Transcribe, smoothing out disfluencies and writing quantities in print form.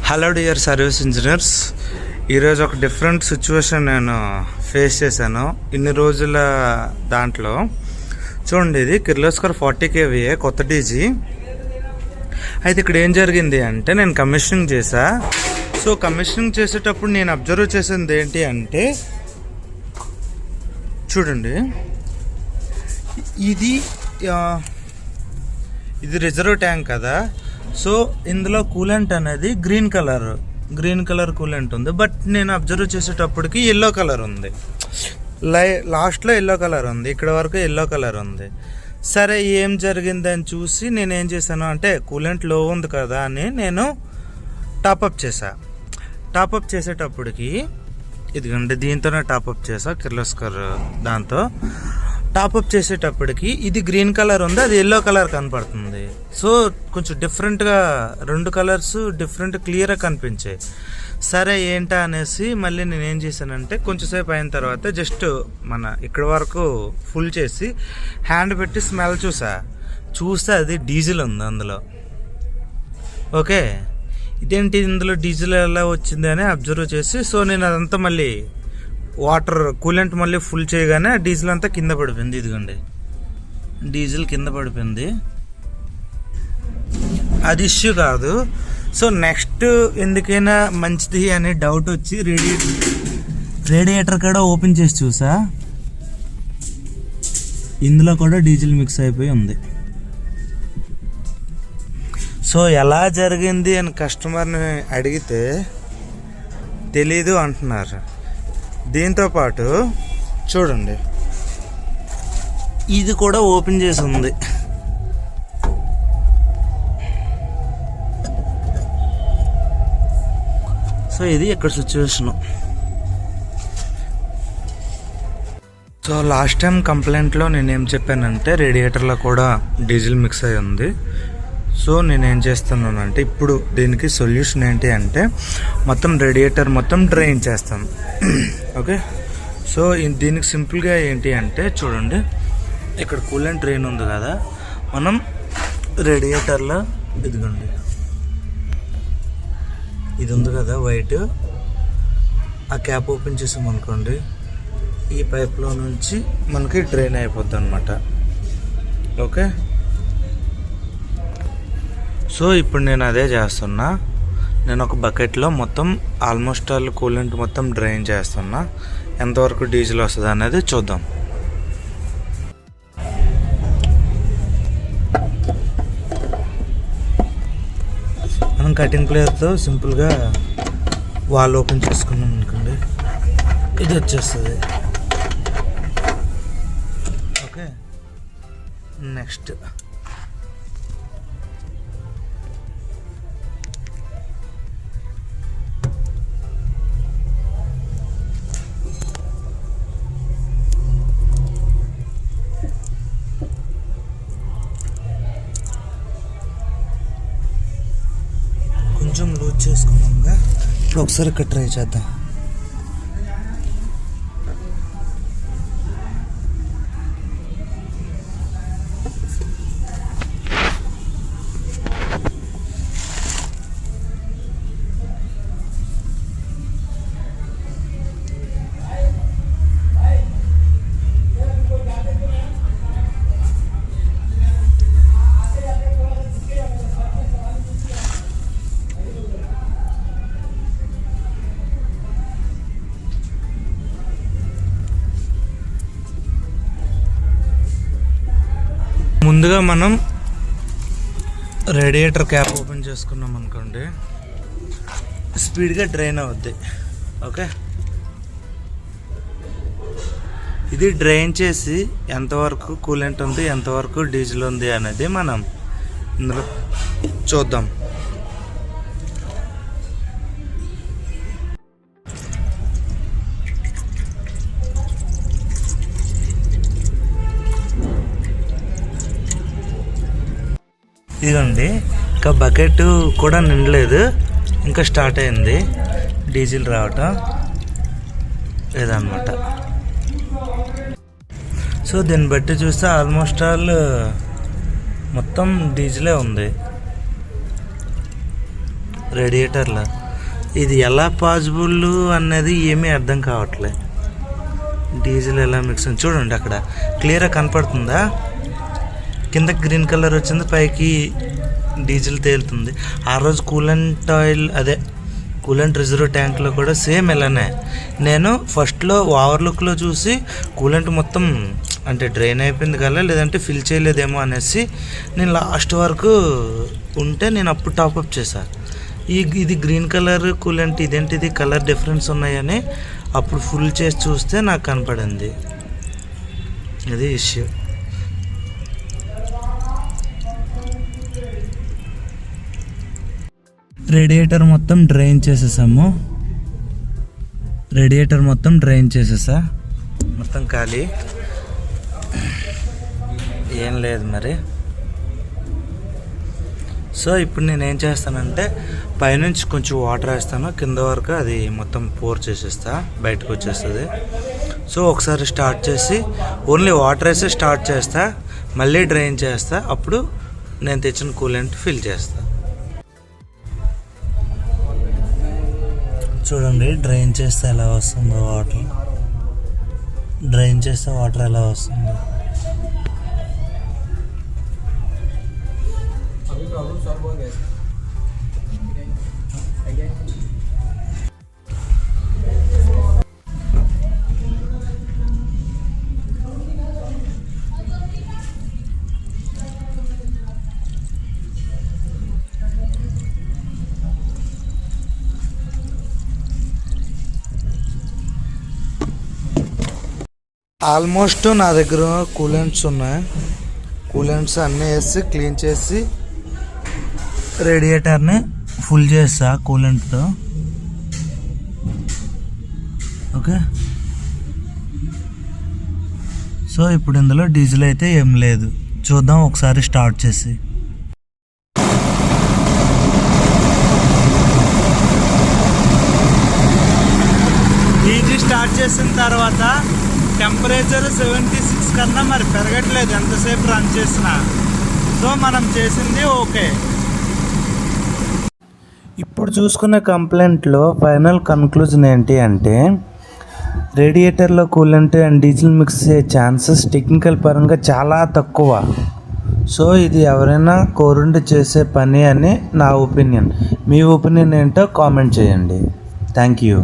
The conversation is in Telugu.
హలో డియర్ సర్వీస్ ఇంజనీర్స్, ఈరోజు ఒక డిఫరెంట్ సిచ్యువేషన్ నేను ఫేస్ చేశాను ఇన్ని రోజుల దాంట్లో. చూడండి, ఇది కిర్లోస్కర్ 40 kVA కొత్త డీజీ. అయితే ఇక్కడ ఏం జరిగింది అంటే, నేను కమిషనింగ్ చేశా. సో కమిషనింగ్ చేసేటప్పుడు నేను అబ్జర్వ్ చేసింది ఏంటి అంటే, చూడండి, ఇది రిజర్వ్ ట్యాంక్ కదా. సో ఇందులో కూలెంట్ అనేది గ్రీన్ కలర్ కూలెంట్ ఉంది. బట్ నేను అబ్జర్వ్ చేసేటప్పటికి ఎల్లో కలర్ ఉంది. లాస్ట్లో ఎల్లో కలర్ ఉంది, ఇక్కడ వరకు ఎల్లో కలర్ ఉంది. సరే, ఏం జరిగిందని చూసి నేను ఏం చేశాను అంటే, కూలెంట్ లో ఉంది కదా అని నేను టాపప్ చేసేటప్పటికి ఇదిగోండి, దీంతోనే టాపప్ చేసా, కిర్లోస్కర్ దాంతో టాపప్ చేసేటప్పటికి ఇది గ్రీన్ కలర్ ఉంది, అది ఎల్లో కలర్ కనపడుతుంది. సో కొంచెం డిఫరెంట్గా రెండు కలర్స్ డిఫరెంట్ క్లియర్గా కనిపించాయి. సరే ఏంటా అనేసి మళ్ళీ నేను ఏం చేశానంటే, కొంచెంసేపు అయిన తర్వాత జస్ట్ ఇక్కడ వరకు ఫుల్ చేసి హ్యాండ్ పెట్టి స్మెల్ చూస్తే అది డీజిల్ ఉంది అందులో. ఓకే, ఇదేంటి ఇందులో డీజిల్ ఎలా వచ్చింది అని అబ్జర్వ్ చేసి, సో నేను అదంతా మళ్ళీ కూలెంట్ మళ్ళీ ఫుల్ చేయగానే డీజిల్ అంతా కింద పడిపోయింది. ఇదిగోండి, డీజిల్ కింద పడిపోయింది. అది ఇష్యూ కాదు. సో నెక్స్ట్ ఎందుకైనా మంచిది అనే డౌట్ వచ్చి రేడియేటర్ కూడా ఓపెన్ చేసి చూసా, ఇందులో కూడా డీజిల్ మిక్స్ అయిపోయి ఉంది. సో ఎలా జరిగింది అని కస్టమర్ని అడిగితే తెలీదు అంటున్నారు. దీంతోపాటు చూడండి, ఇది కూడా ఓపెన్ చేసి ఉంది. సో ఇది ఇక్కడ సిచ్యువేషను. సో లాస్ట్ టైం కంప్లైంట్లో నేనేం చెప్పానంటే, రేడియేటర్లో కూడా డీజిల్ మిక్స్ అయి ఉంది. సో నేనేం చేస్తున్నానంటే, ఇప్పుడు దీనికి సొల్యూషన్ ఏంటి అంటే, మొత్తం రేడియేటర్ మొత్తం డ్రైన్ చేస్తాను. ఓకే, సో దీనికి సింపుల్గా ఏంటి అంటే, చూడండి, ఇక్కడ కూలెంట్ డ్రైన్ ఉంది కదా, మనం రేడియేటర్లో ఇదిగోండి, ఇది ఉంది కదా వైట్, ఆ క్యాప్ ఓపెన్ చేసామనుకోండి, ఈ పైప్లో నుంచి మనకి డ్రైన్ అయిపోద్ది అనమాట. ఓకే, సో ఇప్పుడు నేను అదే చేస్తున్నా. నేను ఒక బకెట్లో మొత్తం ఆల్మోస్ట్ ఆల్ కూలెంట్ మొత్తం డ్రైన్ చేస్తున్నా. ఎంతవరకు డీజిల్ వస్తుంది అనేది చూద్దాం. మనం కటింగ్ ప్లేయర్తో సింపుల్గా వాల్ ఓపెన్ చేసుకున్నాం అనుకోండి, ఇది వచ్చేస్తుంది. ఓకే, నెక్స్ట్ కొంచెం లూజ్ చేసుకున్నాముగా. ఇప్పుడు ఒకసారి ఇక్కడ ట్రై చేద్దాం. ముందుగా మనం రేడియేటర్ క్యాప్ ఓపెన్ చేసుకున్నాం అనుకోండి, స్పీడ్గా డ్రైన్ అవుద్ది. ఓకే, ఇది డ్రైన్ చేసి ఎంతవరకు కూలెంట్ ఉంది, ఎంతవరకు డీజిల్ ఉంది అనేది మనం ఇందులో చూద్దాం. ఇదిగోండి, ఇంకా బకెట్ కూడా నిండలేదు, ఇంకా స్టార్ట్ అయింది డీజిల్ రావటం లేదన్నమాట. సో దీన్ని బట్టి చూస్తే ఆల్మోస్ట్ ఆల్ మొత్తం డీజిలే ఉంది. రేడియేటర్లో. ఇది ఎలా పాసిబుల్ అనేది ఏమీ అర్థం కావట్లే. డీజిల్ ఎలా మిక్స్ చూడండి, అక్కడ క్లియర్గా కనపడుతుందా? కింద గ్రీన్ కలర్ వచ్చింది, పైకి డీజిల్ తేలుతుంది. ఆ రోజు కూలెంట్ రిజర్వ్ ట్యాంక్లో కూడా సేమ్ ఇలానే. నేను ఫస్ట్లో ఓవర్లుక్లో చూసి కూలెంట్ మొత్తం అంటే డ్రైన్ అయిపోయింది కదా, లేదంటే ఫిల్ చేయలేదేమో అనేసి నేను లాస్ట్ వరకు ఉంటే నేను అప్పుడు టాప్అప్ చేశాను. ఇది గ్రీన్ కలర్ కూలెంట్, ఇదేంటిది కలర్ డిఫరెన్స్ ఉన్నాయని అప్పుడు ఫుల్ చేసి చూస్తే నాకు కనపడింది. అది ఇష్యూ. రేడియేటర్ మొత్తం డ్రైన్ చేసేసా, మొత్తం ఖాళీ, ఏం లేదు మరి. సో ఇప్పుడు నేను ఏం చేస్తానంటే పైనుంచి కొంచెం వాటర్ వేస్తాను, కింద వరకు అది మొత్తం పోర్ చేసేస్తా, బయటకు వచ్చేస్తుంది. సో ఒకసారి స్టార్ట్ చేసి ఓన్లీ వాటర్ వేసి స్టార్ట్ చేస్తా, మళ్ళీ డ్రైన్ చేస్తా, అప్పుడు నేను తెచ్చిన కూలెంట్ ఫిల్ చేస్తా. చూడండి డ్రైన్ చేస్తే ఎలా వస్తుందో వాటర్, ఎలా వస్తుందో. ఆల్మోస్ట్ నా దగ్గర కూలెంట్స్ ఉన్నాయి. కూలెంట్స్ అన్నీ వేసి క్లీన్ చేసి రేడియేటర్ని ఫుల్ చేస్తా కూలెంట్తో. ఓకే, సో ఇప్పుడు ఇందులో డీజిల్ అయితే ఏం లేదు. చూద్దాం ఒకసారి స్టార్ట్ చేసి. డీజిల్ స్టార్ట్ చేసిన తర్వాత టెంపరేచర్ 76 కన్నా మరి పెరగట్లేదు ఎంతసేపు రన్ చేసినా. సో మనం చేసింది ఓకే. ఇప్పుడు చూసుకున్న కంప్లైంట్లో ఫైనల్ కన్క్లూజన్ ఏంటి అంటే రేడియేటర్లో కూలెంట్ అండ్ డీజిల్ మిక్స్ అయ్యే ఛాన్సెస్ టెక్నికల్ పరంగా చాలా తక్కువ. సో ఇది ఎవరైనా కోరుండి చేసే పని అని నా ఒపీనియన్. మీ ఒపీనియన్ ఏంటో కామెంట్ చేయండి. Thank you.